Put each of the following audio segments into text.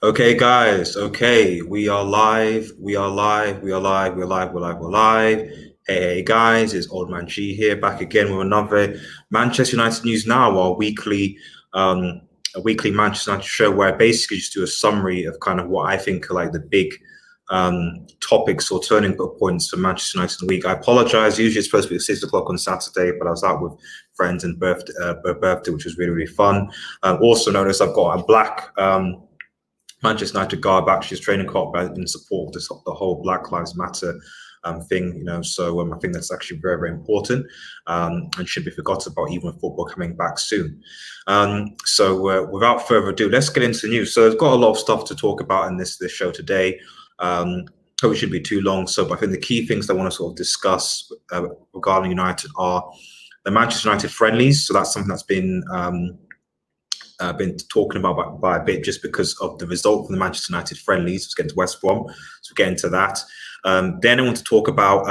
Okay, guys. Okay, we are live. We are live. We are live. We're live. We're live. We're live. Hey, guys, it's Old Man G here, back again with another Manchester United news now, our um, weekly Manchester United show where I basically just do a summary of kind of what I think are like the big topics or turning points for Manchester United in the week. I apologize. Usually it's supposed to be at 6 o'clock on Saturday, but I was out with friends and birthday, which was really, really fun. Also notice I've got a black Manchester United garb his training coat in support of the whole Black Lives Matter thing, So I think that's actually very, very important and should be forgotten about even with football coming back soon. Without further ado, let's get into the news. So I've got a lot of stuff to talk about in this show today. Hope it shouldn't be too long. But I think the key things I want to sort of discuss regarding United are the Manchester United friendlies. So that's something that's been talking about by a bit just because of the result from the Manchester United friendlies against West Brom. So we'll get into that. Then I want to talk about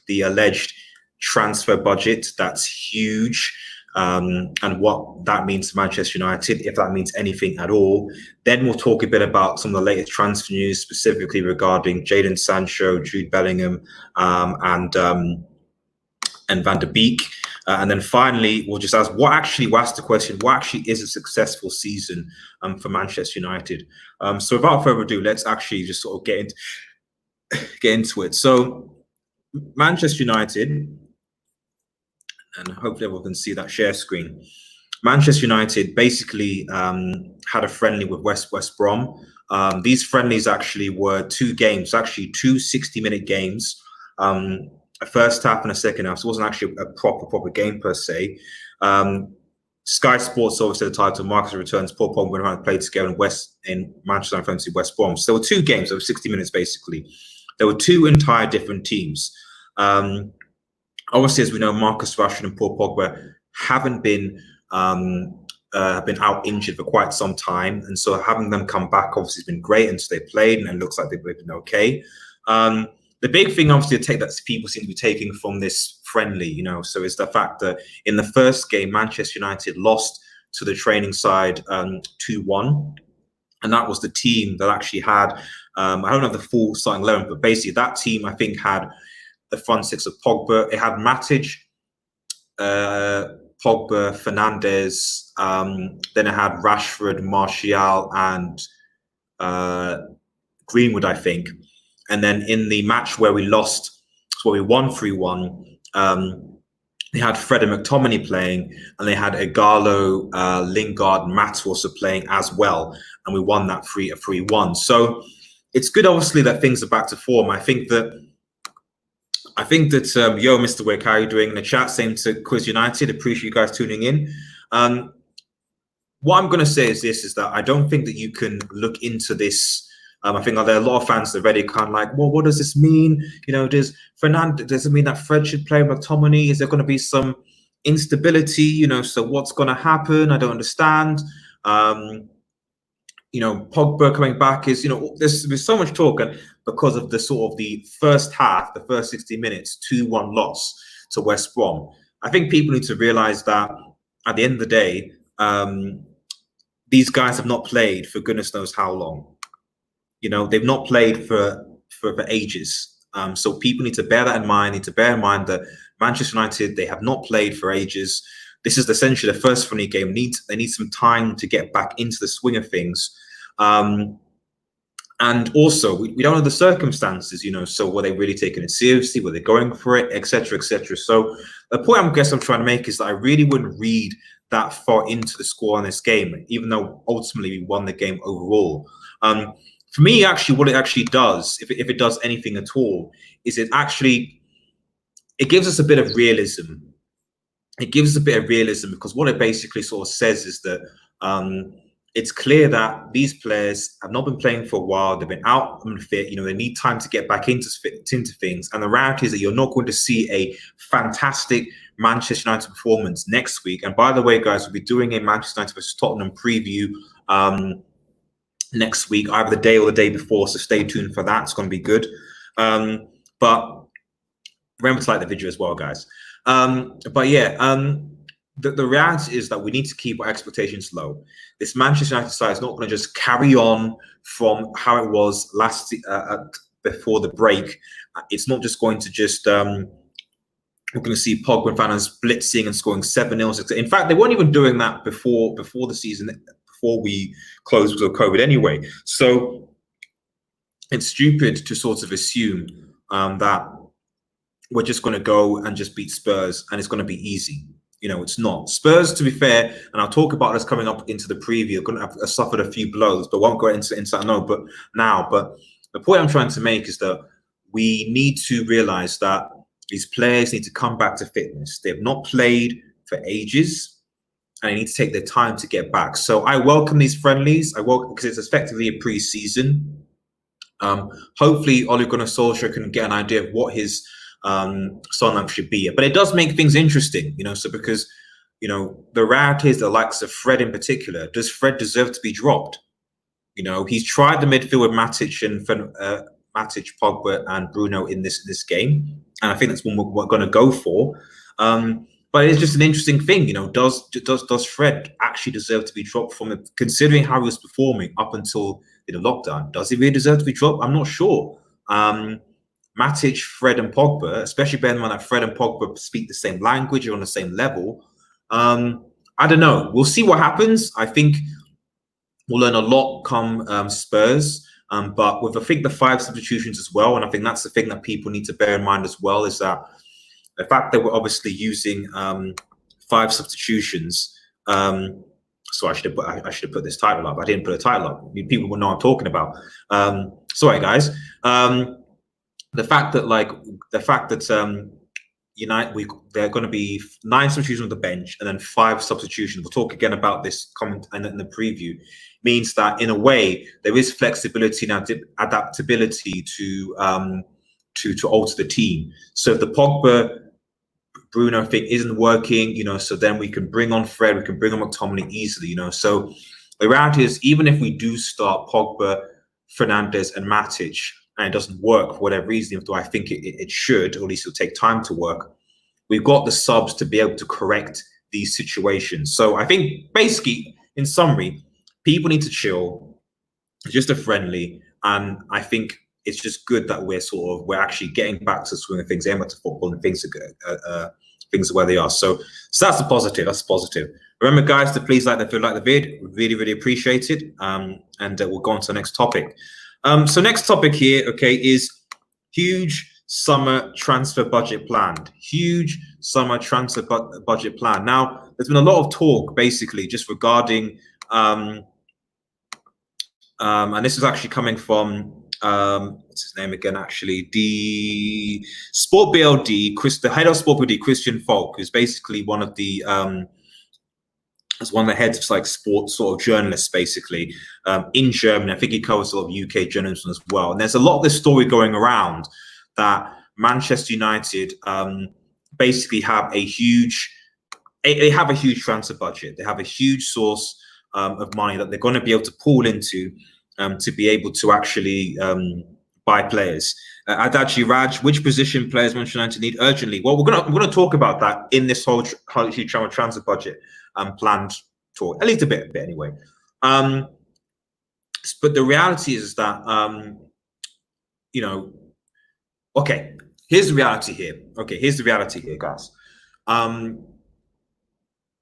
the alleged transfer budget. That's huge. And what that means to Manchester United, if that means anything at all. Then we'll talk a bit about some of the latest transfer news, specifically regarding Jadon Sancho, Jude Bellingham, and Van der Beek. And then finally, we'll just ask the question, what actually is a successful season for Manchester United? So without further ado, let's actually just sort of get into it. So Manchester United, and hopefully everyone can see that share screen. Manchester United basically had a friendly with West Brom. These friendlies actually were two games, actually two 60-minute games. A first half and a second half. So it wasn't actually a proper game per se. Sky Sports obviously the title. Marcus returns. Paul Pogba and played together in Manchester United West Brom. So there were two games over 60 minutes basically. There were two entire different teams. Obviously, as we know, Marcus Rashford and Paul Pogba haven't been out injured for quite some time, and so having them come back obviously has been great. And so they played, and it looks like they've been okay. The big thing, obviously, that people seem to be taking from this friendly, so is the fact that in the first game, Manchester United lost to the training side 2-1. And that was the team that actually had, I don't have the full starting 11, but basically that team, I think, had the front six of Pogba. It had Matic, Pogba, Fernandes. Then it had Rashford, Martial, and Greenwood, I think. And then in the match where we lost, where we won 3-1, they had Fred and McTominay playing, and they had Igalo, Lingard, and Mats also playing as well, and we won that 3-1. So it's good, obviously, that things are back to form. I think that yo, Mr. Wick, how are you doing in the chat? Same to Quiz United. Appreciate you guys tuning in. What I'm going to say is this: is that I don't think that you can look into this. I think there are a lot of fans that are already kind of like, well, what does this mean? Does it mean that Fred should play McTominay? Is there going to be some instability? So what's going to happen? I don't understand. Pogba coming back is, there's so much talk, and because of the sort of the first half, the first 60 minutes, 2-1 loss to West Brom. I think people need to realize that at the end of the day, these guys have not played for goodness knows how long. They've not played for ages. So people need to bear that in mind. Need to bear in mind that Manchester United, they have not played for ages. This is essentially the first friendly game. They need some time to get back into the swing of things. And also, we don't know the circumstances, so were they really taking it seriously? Were they going for it, etc., etc.? So the point I'm trying to make is that I really wouldn't read that far into the score on this game, even though ultimately we won the game overall. For me, actually, what it actually does, if it does anything at all, is it gives us a bit of realism. It gives us a bit of realism because what it basically sort of says is that it's clear that these players have not been playing for a while. They've been out unfit. They need time to get back into things. And the reality is that you're not going to see a fantastic Manchester United performance next week. And by the way, guys, we'll be doing a Manchester United versus Tottenham preview next week, either the day or the day before, so stay tuned for that. It's going to be good. But remember to like the video as well, guys. But yeah, the reality is that we need to keep our expectations low. This Manchester United side is not going to just carry on from how it was before the break. It's not just going to just we're going to see Pogba and fernandes blitzing and scoring 7-0. In fact, they weren't even doing that before the season, before we closed because of COVID anyway. So it's stupid to sort of assume that we're just going to go and just beat Spurs and it's going to be easy. It's not. Spurs, to be fair, and I'll talk about this coming up into the preview, are going to have suffered a few blows, but won't go into that now. But the point I'm trying to make is that we need to realise that these players need to come back to fitness. They've not played for ages, and they need to take their time to get back. So I welcome these friendlies. I welcome because it's effectively a pre-season. Hopefully, Ole Gunnar Solskjaer can get an idea of what his Sunderland should be. But it does make things interesting, so because, the reality is the likes of Fred in particular, does Fred deserve to be dropped? He's tried the midfield with Matic and Matic, Pogba and Bruno in this game. And I think that's what we're going to go for. But it's just an interesting thing, does Fred actually deserve to be dropped from it, considering how he was performing up until the lockdown? Does he really deserve to be dropped? I'm not sure. Matic, Fred and Pogba, especially bearing in mind that Fred and Pogba speak the same language, or on the same level. I don't know. We'll see what happens. I think we'll learn a lot come Spurs. But with, I think, the 5 substitutions as well, and I think that's the thing that people need to bear in mind as well, is that the fact that we're obviously using 5 substitutions. So I should have put this title up. I didn't put a title up. People will know what I'm talking about. Sorry, guys. The fact that there are going to be 9 substitutions on the bench and then 5 substitutions. We'll talk again about this comment and in the preview. Means that in a way there is flexibility and adaptability to alter the team. So if the Pogba Bruno thing isn't working, so then we can bring on Fred, we can bring on McTominay easily, So the reality is, even if we do start Pogba, Fernandes, and Matic, and it doesn't work for whatever reason, even though I think it should, or at least it'll take time to work, we've got the subs to be able to correct these situations. So I think, basically, in summary, people need to chill. It's just a friendly, and I think it's just good that we're actually getting back to the swing of things, getting back to football, and things are good. Things are where they are. So that's a positive. That's positive. Remember, guys, to please like if you like the vid. Really, really appreciate it. And we'll go on to the next topic. So next topic here, okay, is huge summer transfer budget planned. Huge summer transfer budget plan. Now, there's been a lot of talk, basically, just regarding, and this is actually coming from, what's his name again? Actually, the Sport BLD, the head of Sport BLD, Christian Falk, who's basically one of the as one of the heads of like sports sort of journalists, basically, in Germany. I think he covers a lot of UK journalism as well. And there's a lot of this story going around that Manchester United basically have a huge, they have a huge transfer budget. They have a huge source of money that they're going to be able to pool into to be able to actually buy players. Adachi Raj, which position players Manchester United need urgently? Well, we're gonna talk about that in this whole huge transfer budget planned talk, at least a bit anyway. But the reality is that okay, here's the reality here. Okay, here's the reality here, guys.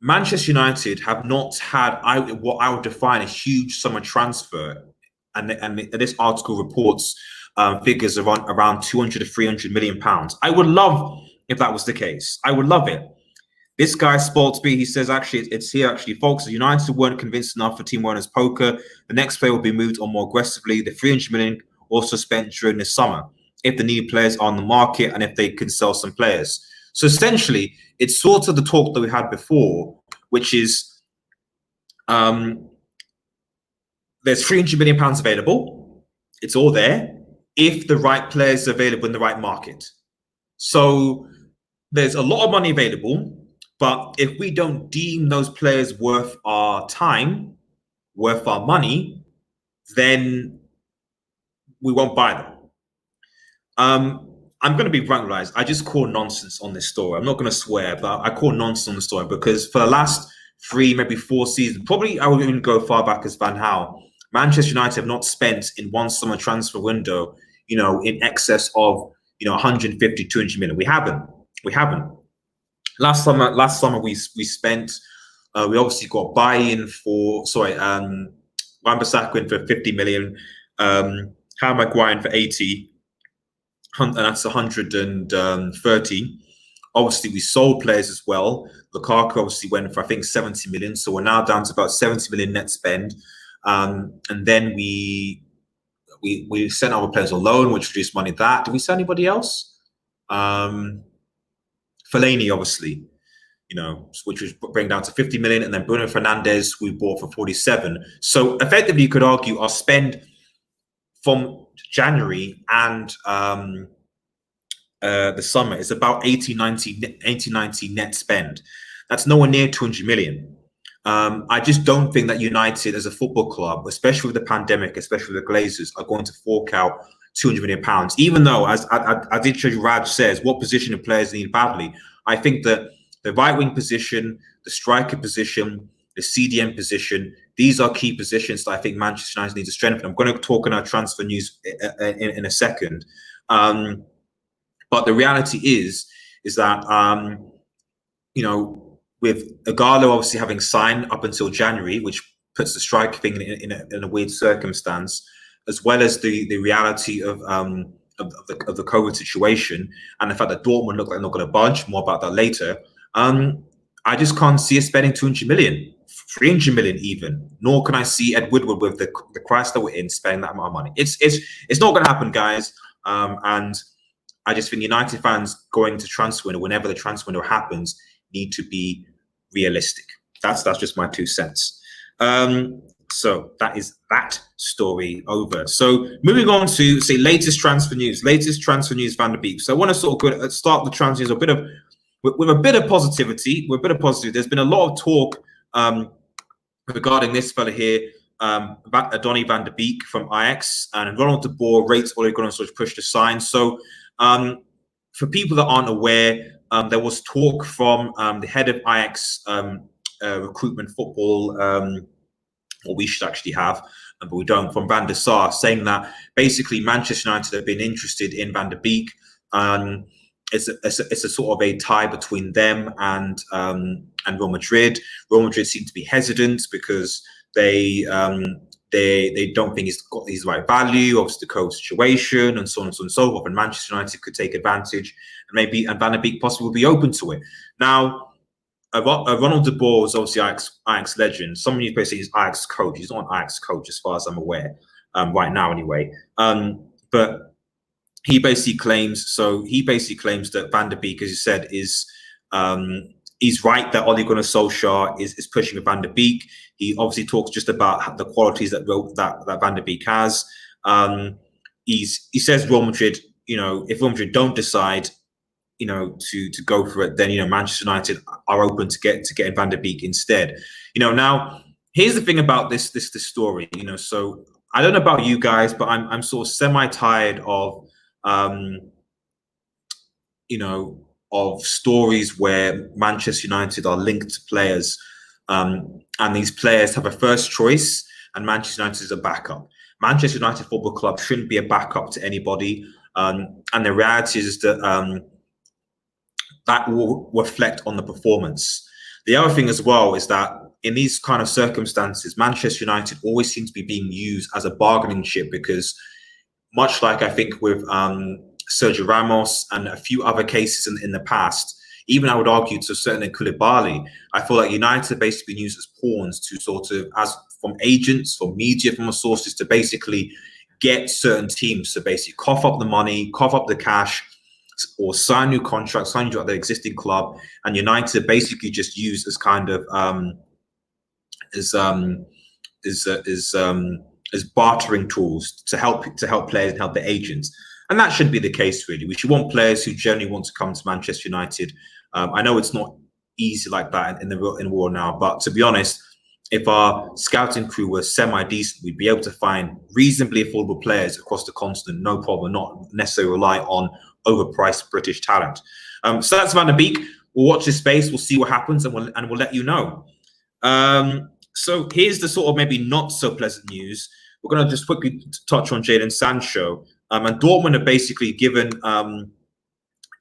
Manchester United have not had what I would define a huge summer transfer, and this article reports figures around 200 to 300 million pounds. I would love if that was the case. I would love it. This guy, Sportsby, he says it's here actually, folks. United weren't convinced enough for Team Werner's poker. The next player will be moved on more aggressively. The 300 million also spent during the summer, if the needed players are on the market and if they can sell some players. So essentially, it's sort of the talk that we had before, which is there's 300 million pounds available. It's all there if the right players are available in the right market. So there's a lot of money available, but if we don't deem those players worth our time, worth our money, then we won't buy them. I'm going to be blunt, guys. I just call nonsense on this story. I'm not going to swear, but I call nonsense on the story because for the last 3, maybe 4 seasons, probably I would even go far back as Van Gaal, Manchester United have not spent in one summer transfer window, in excess of, 150, 200 million. We haven't. We haven't. Last summer we spent. We obviously got buy-in for Wan-Bissaka in for 50 million, Harry Maguire for 80. And that's 130. Obviously, we sold players as well. Lukaku obviously went for, I think, 70 million. So we're now down to about 70 million net spend. And then we sent our players on loan, which reduced money. Did we sell anybody else? Fellaini, obviously, which was bring down to 50 million. And then Bruno Fernandes, we bought for 47. So effectively, you could argue our spend from January and the summer is about 80, 90 net spend. That's nowhere near 200 million. I just don't think that United as a football club, especially with the pandemic, especially with the Glazers, are going to fork out 200 million pounds. Even though, as I did show you, Raj says, what position of players need badly. I think that the right wing position, the striker position, the CDM position, these are key positions that I think Manchester United need to strengthen. I'm going to talk on our transfer news in a second. But the reality is that, with Ighalo obviously having signed up until January, which puts the striker thing in a weird circumstance, as well as the reality of the COVID situation and the fact that Dortmund look like they're not going to budge. More about that later. I just can't see us spending 200 million, 300 million even. Nor can I see Ed Woodward with the crisis that we're in spending that amount of money. It's not going to happen, guys. And I just think United fans going to transfer window, whenever the transfer window happens, need to be realistic. That's just my 2 cents. So that is that story over. So moving on to latest transfer news. Van der Beek. So I want to sort of start the transfer news with a bit of positivity. There's been a lot of talk regarding this fella here, Donny van der Beek from Ajax, and Ronald de Boer rates Ole Gunnar Solskjaer push to sign. So for people that aren't aware, there was talk from the head of Ajax recruitment football, what we should actually have, but we don't, from Van der Sar, saying that basically Manchester United have been interested in Van der Beek. It's a sort of a tie between them and Real Madrid. Real Madrid seem to be hesitant because they don't think he's got his right value, obviously the COVID situation and so on and so forth. And Manchester United could take advantage, and Van der Beek possibly will be open to it. Now, Ronald de Boer is obviously Ajax legend. Some of you basically he's Ajax coach. He's not an Ajax coach as far as I'm aware, right now anyway. But he basically claims that Van der Beek, as you said, is he's right that Ole Gunnar Solskjaer is pushing Van der Beek. He obviously talks just about the qualities that Van der Beek has. He says Real Madrid, if Real Madrid don't decide, to go for it, then Manchester United are open to getting Van der Beek instead. Now here's the thing about this story. So I don't know about you guys, but I'm sort of semi-tired of of stories where Manchester United are linked to players, and these players have a first choice, and Manchester United is a backup. Manchester United Football Club shouldn't be a backup to anybody, and the reality is that that will reflect on the performance. The other thing as well is that in these kind of circumstances, Manchester United always seems to be being used as a bargaining chip, because much like I think with Sergio Ramos and a few other cases in the past, even I would argue to a certain extent Koulibaly, I feel like United have basically been used as pawns to sort of, as from agents, from media, from sources, to basically get certain teams to basically cough up the money, cough up the cash, or sign new contracts, sign you at their existing club, and United basically just used as kind of as bartering tools to help players and help the agents. And that shouldn't be the case, really. We should want players who generally want to come to Manchester United. I know it's not easy like that in the world now, but to be honest, if our scouting crew were semi-decent, we'd be able to find reasonably affordable players across the continent, no problem, not necessarily rely on overpriced British talent. So that's Van der Beek. We'll watch this space. We'll see what happens, and we'll let you know. So here's the sort of maybe not so pleasant news. We're going to just quickly touch on Jadon Sancho. And Dortmund have basically given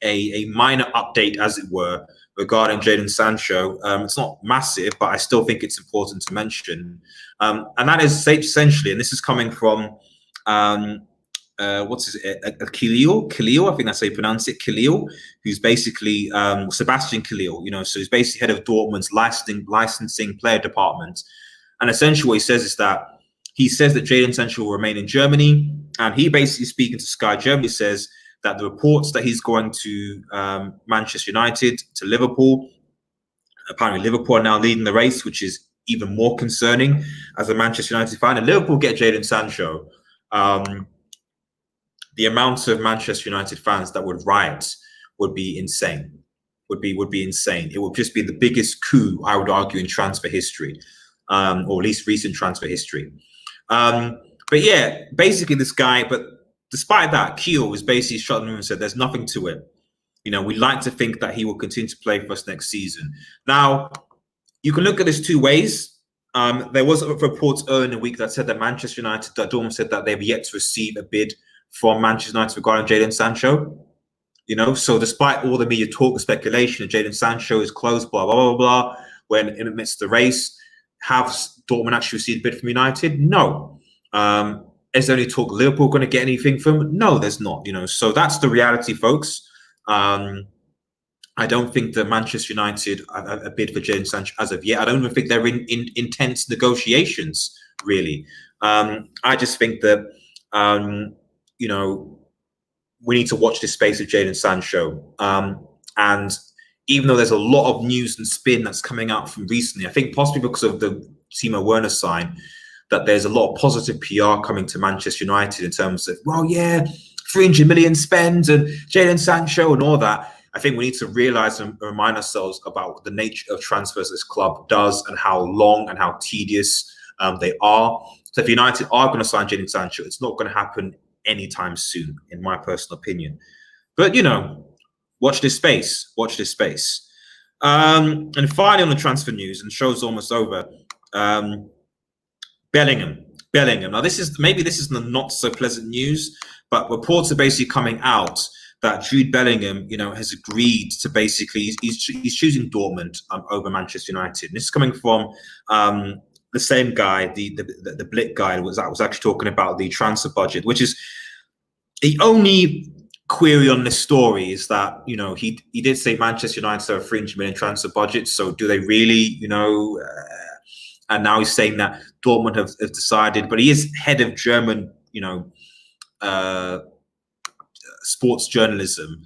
a minor update, as it were, regarding Jadon Sancho. It's not massive, but I still think it's important to mention. And that is essentially, and this is coming from what's his Khalil, I think that's how you pronounce it, Khalil, who's basically Sebastian Khalil, so he's basically head of Dortmund's licensing player department. And essentially what he says is that Jadon Sancho will remain in Germany, and he basically, speaking to Sky Germany, says that the reports that he's going to Manchester United, to Liverpool, apparently Liverpool are now leading the race, which is even more concerning as a Manchester United fan. And Liverpool get Jadon Sancho, the amount of Manchester United fans that would riot would be insane. Would be insane. It would just be the biggest coup, I would argue, in transfer history, or at least recent transfer history. But yeah, basically this guy. But despite that, Kiel was basically shut him and said, "There's nothing to it. We'd like to think that he will continue to play for us next season." Now, you can look at this two ways. There was reports earlier in the week that said that Manchester United, that Dortmund said that they've yet to receive a bid from Manchester United regarding Jadon Sancho. So despite all the media talk and speculation that Jadon Sancho is close, blah, blah, blah, blah, when in the midst of the race, have Dortmund actually received a bid from United? No. Is there any talk Liverpool going to get anything from him? No, there's not. So that's the reality, folks. I don't think that Manchester United have a bid for Jadon Sancho as of yet. I don't even think they're in intense negotiations, really. I just think that, we need to watch this space of Jadon Sancho. And even though there's a lot of news and spin that's coming out from recently, I think possibly because of the Timo Werner sign, that there's a lot of positive PR coming to Manchester United in terms of, well, yeah, 300 million spend and Jadon Sancho and all that. I think we need to realize and remind ourselves about the nature of transfers this club does and how long and how tedious they are. So if United are going to sign Jadon Sancho, it's not going to happen anytime soon, in my personal opinion. But, watch this space. Watch this space. And finally, on the transfer news, and the show's almost over, Bellingham. Now, this is the not so pleasant news, but reports are basically coming out that Jude Bellingham, has agreed to basically, he's choosing Dortmund over Manchester United. And this is coming from the same guy, the Blick guy, that was actually talking about the transfer budget, which is the only query on this story is that, he did say Manchester United have a 300 million transfer budget. So do they really, and now he's saying that Dortmund have decided, but he is head of German, sports journalism.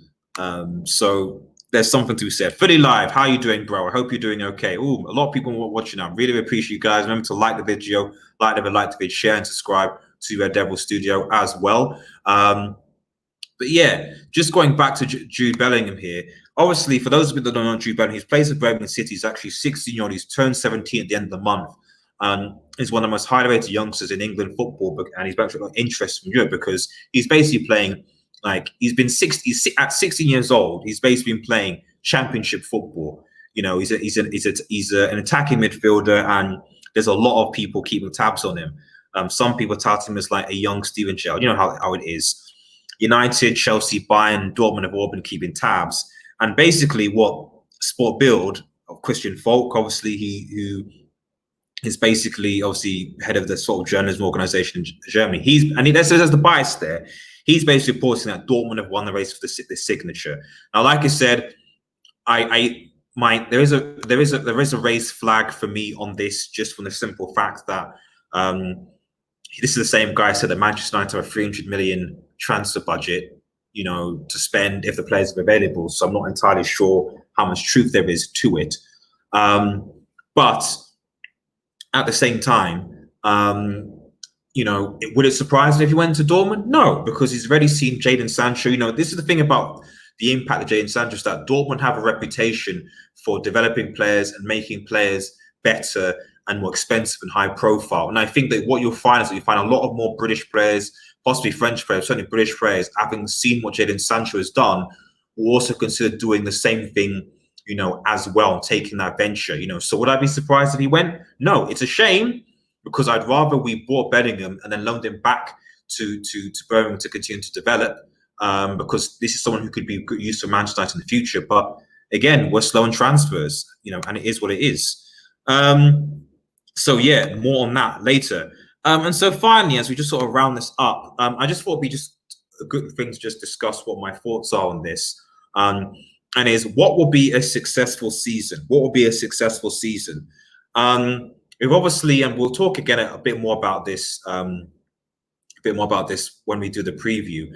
So there's something to be said. Fully Live, how are you doing, bro? I hope you're doing okay. Ooh, a lot of people watching now. Really appreciate you guys. Remember to like the video, like the video, share and subscribe to Red Devil Studio as well. But yeah, just going back to Jude Bellingham here. Obviously, for those of you that don't know Jude Bellingham, he's plays for Birmingham City. He's actually 16-year-old. He's turned 17 at the end of the month. He's one of the most highly rated youngsters in England football, and he's actually got interest from Europe because he's basically playing he's been 60 at 16 years old. He's basically been playing championship football. He's an attacking midfielder, and there's a lot of people keeping tabs on him. Some people tout him as like a young Steven Gerrard. You know how it is. United, Chelsea, Bayern, Dortmund have all been keeping tabs. And basically what Sport Bild of Christian Falk, obviously, who is basically obviously head of the sort of journalism organization in Germany. There's the bias there. He's basically reporting that Dortmund have won the race for the signature. Now, like I said, there is a raised flag for me on this, just from the simple fact that this is the same guy said that Manchester United have a 300 million transfer budget, to spend if the players are available. So I'm not entirely sure how much truth there is to it. But at the same time, would it surprise me if he went to Dortmund? No, because he's already seen Jadon Sancho. This is the thing about the impact of Jadon Sancho, is that Dortmund have a reputation for developing players and making players better and more expensive and high profile. And I think that what you'll find is that you find a lot of more British players, possibly French players, certainly British players, having seen what Jadon Sancho has done, will also consider doing the same thing, as well, taking that venture, So would I be surprised if he went? No, it's a shame, because I'd rather we bought Bellingham and then loaned him back to Birmingham to continue to develop, because this is someone who could be used for Manchester United in the future. But again, we're slow in transfers, and it is what it is. So yeah, more on that later. And so finally, as we just sort of round this up, I just thought it'd be just a good thing to just discuss what my thoughts are on this. And is what will be a successful season? What will be a successful season? We've obviously, and we'll talk again a bit more about this, when we do the preview.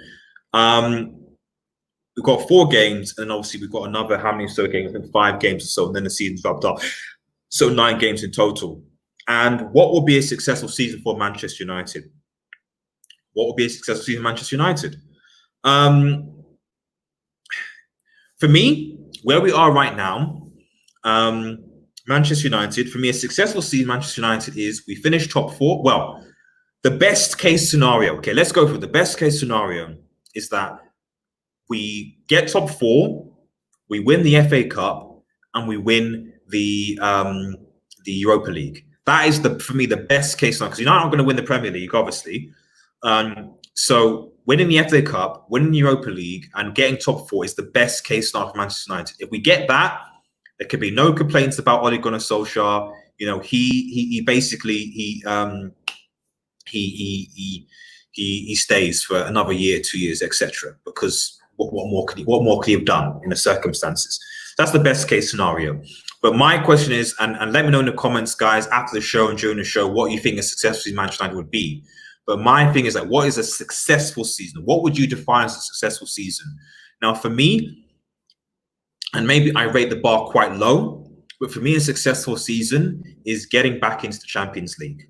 We've got 4 games, and obviously we've got another how many so games? I think 5 games or so, and then the season's wrapped up. So 9 games in total. And what will be a successful season for Manchester United? What will be a successful season for Manchester United? For me, where we are right now, Manchester United, for me, a successful season, Manchester United is we finish top 4. Well, the best case scenario, okay, let's go for the best case scenario is that we get top 4, we win the FA Cup, and we win the Europa League. That is for me the best case scenario, because United aren't going to win the Premier League, obviously. So winning the FA Cup, winning the Europa League, and getting top 4 is the best case scenario for Manchester United. If we get that, there could be no complaints about Ole Gunnar Solskjaer. He basically he stays for another year, 2 years, etc. Because what more could he have done in the circumstances? That's the best case scenario. But my question is, and let me know in the comments, guys, after the show and during the show, what you think a successful season Manchester United would be. But my thing is that what is a successful season? What would you define as a successful season? Now, for me, and maybe I rate the bar quite low, but for me, a successful season is getting back into the Champions League.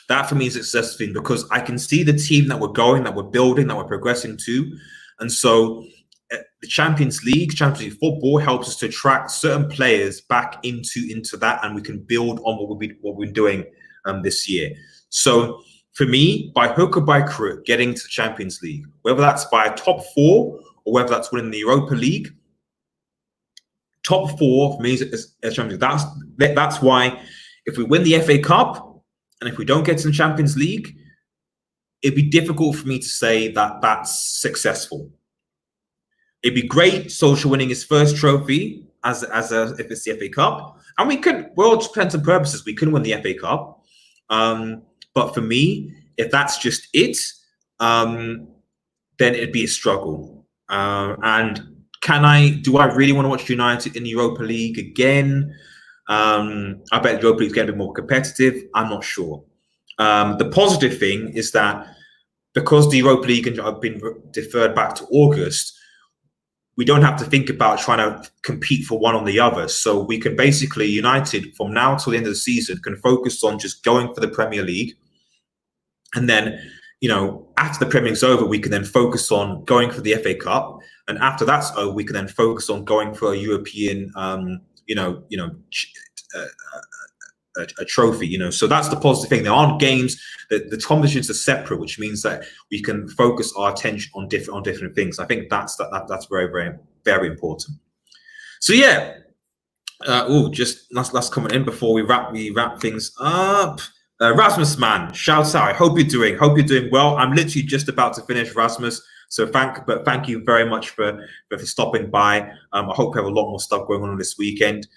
That for me is a successful season, because I can see the team that we're going, that we're building, that we're progressing to. And so the Champions League football helps us to attract certain players back into that, and we can build on what we've been doing this year. So for me, by hook or by crook, getting to the Champions League, whether that's by a top 4 or whether that's winning the Europa League, top 4 for me is Champions League. That's why if we win the FA Cup and if we don't get to the Champions League, it'd be difficult for me to say that that's successful. It'd be great Solskjaer winning his first trophy if it's the FA Cup, and we could, well, to intents and purposes, we couldn't win the FA Cup. But for me, if that's just it, then it'd be a struggle. And do I really want to watch United in the Europa League again? I bet the Europa League is getting a bit more competitive. I'm not sure. The positive thing is that because the Europa League have been deferred back to August, we don't have to think about trying to compete for one or the other. So we can basically, United, from now till the end of the season, can focus on just going for the Premier League. And then, after the Premier League's over, we can then focus on going for the FA Cup. And after that's over, we can then focus on going for a European, a trophy, So that's the positive thing. There aren't games. The competitions are separate, which means that we can focus our attention on different things. I think that's very, very, very important. So yeah. Just last comment in before we wrap things up. Rasmus, man, shouts out. I hope you're doing well. I'm literally just about to finish, Rasmus. So thank you very much for stopping by. I hope you have a lot more stuff going on this weekend.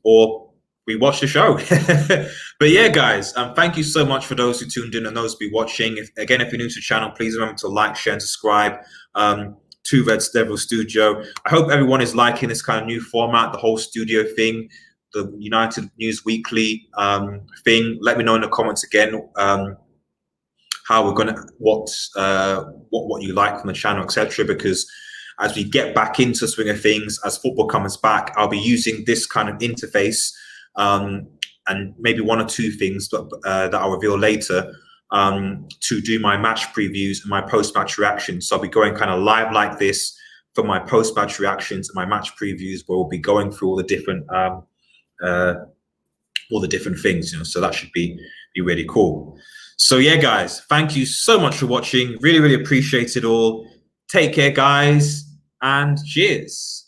Or we watch the show. But yeah, guys, thank you so much for those who tuned in and those who be watching. If you're new to the channel, please remember to like, share, and subscribe. To Red Devil Studio. I hope everyone is liking this kind of new format, the whole studio thing, the United News Weekly thing. Let me know in the comments again how we're gonna what you like from the channel, etc. Because as we get back into the swing of things, as football comes back, I'll be using this kind of interface and maybe 1 or 2 things that I'll reveal later to do my match previews and my post-match reactions. So I'll be going kind of live like this for my post-match reactions and my match previews, where we'll be going through all the different all the different things, so that should be really cool. So yeah, guys, thank you so much for watching. Really, really appreciate it all. Take care, guys, and cheers.